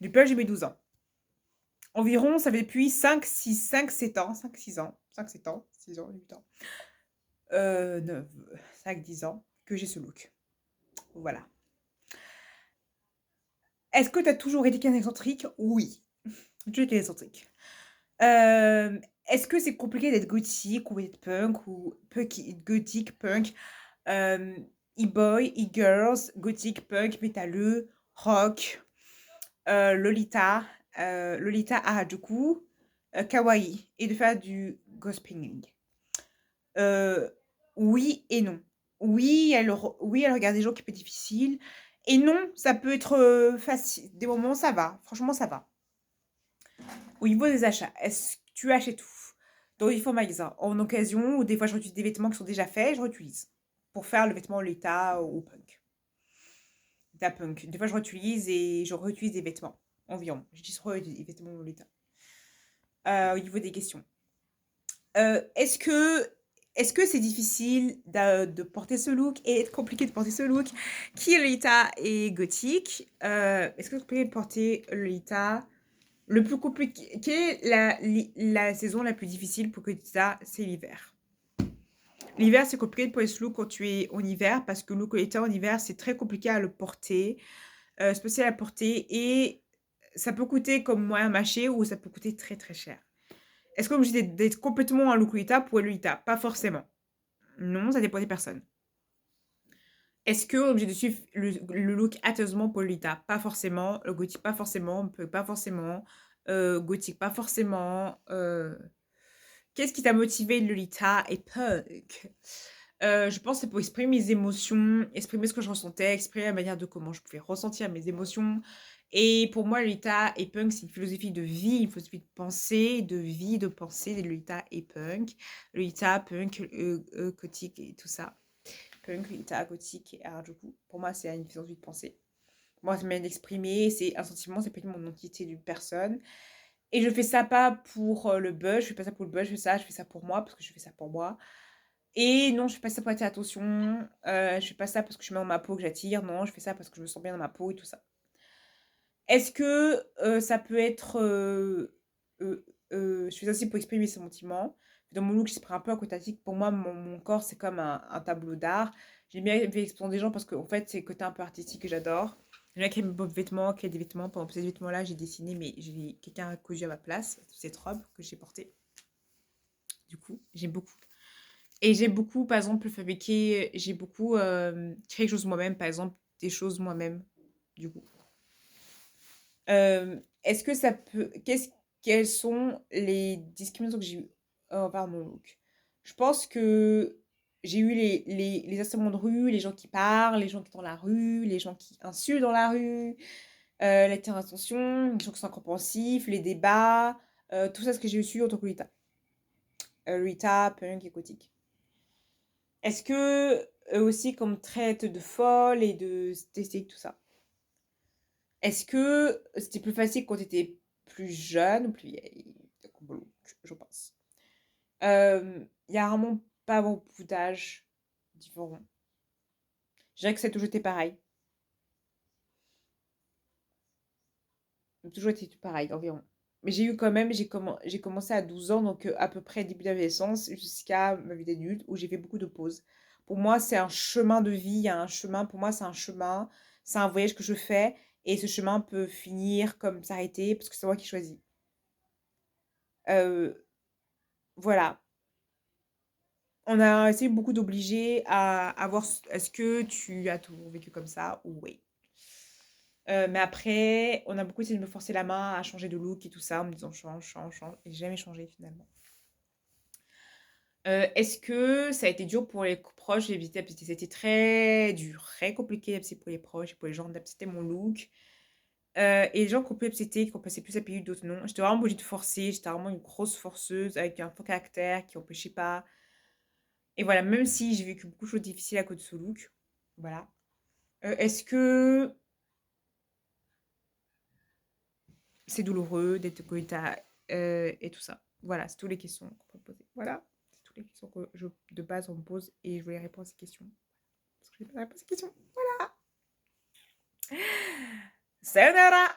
Du pull, j'ai mes 12 ans. Environ, ça fait depuis 5, 7 ans, 6 ans, 8 ans, 9, 5, 10 ans que j'ai ce look. Voilà. Est-ce que tu as toujours été quelqu'un d'excentrique? Oui, j'ai toujours été excentrique. Est-ce que c'est compliqué d'être gothique ou d'être punk ou gothique, punk, e-boy, e-girls, gothique, punk, métalleux, rock, Lolita, Lolita Harajuku, kawaii et de faire du gospeling? Heu, oui et non. Oui, elle regarde des gens qui peut être difficile et non, ça peut être, facile. Des moments, ça va. Franchement, ça va. Au niveau des achats, est-ce que tu achètes où? Dans différents magasins, en occasion ou des fois je réutilise des vêtements qui sont déjà faits, je réutilise pour faire le vêtement Lolita ou punk. Lolita punk. Des fois je réutilise et je réutilise des vêtements environ. J'utilise trop des vêtements Lolita. Au niveau des questions. Heu, est-ce que est-ce que c'est difficile de porter ce look et compliqué de porter ce look? Qui est Lolita et gothique? Est-ce que c'est compliqué de porter Lolita? Le plus compliqué, quelle est la saison la plus difficile pour Lolita? C'est l'hiver. L'hiver, c'est compliqué de porter ce look quand tu es en hiver parce que le look Lolita en hiver, c'est très compliqué à le porter, spécial à porter et ça peut coûter comme moyen mâché ou ça peut coûter très, très cher. Est-ce qu'on est obligé d'être complètement un look Lolita pour être Lolita? Pas forcément. Non, ça dépend des personnes. Est-ce qu'on est obligé de suivre le look attentivement pour Lolita? Pas forcément. Le gothique, pas forcément. Punk, pas forcément. Gothique, pas forcément. Qu'est-ce qui t'a motivé Lolita et punk? Je pense que c'est pour exprimer mes émotions, exprimer ce que je ressentais, exprimer la manière de comment je pouvais ressentir mes émotions. Et pour moi, Lolita et punk, c'est une philosophie de vie, une philosophie de pensée, de vie, de pensée, de Lolita et punk. Lolita, punk, gothique et tout ça. Punk, Lolita, gothique et Harajuku. Pour moi, c'est une philosophie de pensée. Moi, c'est une manière d'exprimer, c'est un sentiment, c'est pas mon identité d'une personne. Et je fais ça pas pour le buzz, je fais pas ça pour le buzz, je fais ça pour moi, parce que je fais ça pour moi. Et non, je fais pas ça pour attirer l'attention, je fais pas ça parce que je mets dans ma peau que j'attire, non, je fais ça parce que je me sens bien dans ma peau et tout ça. Est-ce que, ça peut être, je fais ça aussi pour exprimer mes sentiments. Dans mon look, j'exprime un peu un côté artistique. Pour moi, mon corps, c'est comme un tableau d'art. J'aime bien faire exposer des gens parce qu'en fait, c'est le côté un peu artistique que j'adore. J'aime bien créer mes propres vêtements, créer des vêtements. Par exemple, ces vêtements-là, j'ai dessiné, mais j'ai quelqu'un a cousu à ma place, toute cette robe que j'ai portée. Du coup, j'aime beaucoup. Et j'aime beaucoup, par exemple, fabriquer, j'ai beaucoup créé quelque chose moi-même, par exemple, des choses moi-même, du coup. Est-ce que ça peut quelles sont les discriminations que j'ai eues envers mon look? Je pense que j'ai eu les harcèlements de rue, les gens qui parlent, les gens qui sont dans la rue, les gens qui insultent dans la rue, les tirs d'attention, les gens qui sont incompréhensifs, les débats, tout ça, ce que j'ai reçu en tant que Lolita. Lolita, punk et gothique. Est-ce que, eux aussi qu'on me traite de folle et de statistique, tout ça? Est-ce que c'était plus facile quand tu étais plus jeune ou plus vieille? Comme look, je pense. Il y a vraiment pas beaucoup d'âge différent. Je dirais que ça a toujours été pareil. Ça a toujours été tout pareil, environ. Mais j'ai eu quand même, j'ai commencé à 12 ans, donc à peu près début d'adolescence, jusqu'à ma vie d'adulte, où j'ai fait beaucoup de pauses. Pour moi, c'est un chemin de vie, il y a un chemin, pour moi, c'est un chemin, c'est un voyage que je fais, et ce chemin peut finir comme s'arrêter, parce que c'est moi qui choisis. Euh, voilà. On a essayé beaucoup d'obliger à voir, est-ce que tu as toujours vécu comme ça? Oui. Mais après, on a beaucoup essayé de me forcer la main à changer de look et tout ça, en me disant change, change, change, et j'ai jamais changé finalement. Est-ce que ça a été dur pour les proches d'éviter la petite? C'était très dur, très compliqué d'accepter pour les proches et pour les gens d'accepter mon look. Et les gens qui ont pu accepter, qui ont passé plus à payer, d'autres non. J'étais vraiment obligée de forcer, j'étais vraiment une grosse forceuse avec un fort caractère qui empêchait pas. Et voilà, même si j'ai vécu beaucoup de choses difficiles à cause de ce look, voilà. Est-ce que c'est douloureux d'être Goïta et tout ça? Voilà, c'est toutes les questions qu'on peut poser. Voilà, c'est toutes les questions que de base on me pose et je voulais répondre à ces questions. Parce que j'ai pas répondu à ces questions. Voilà. Sayonara!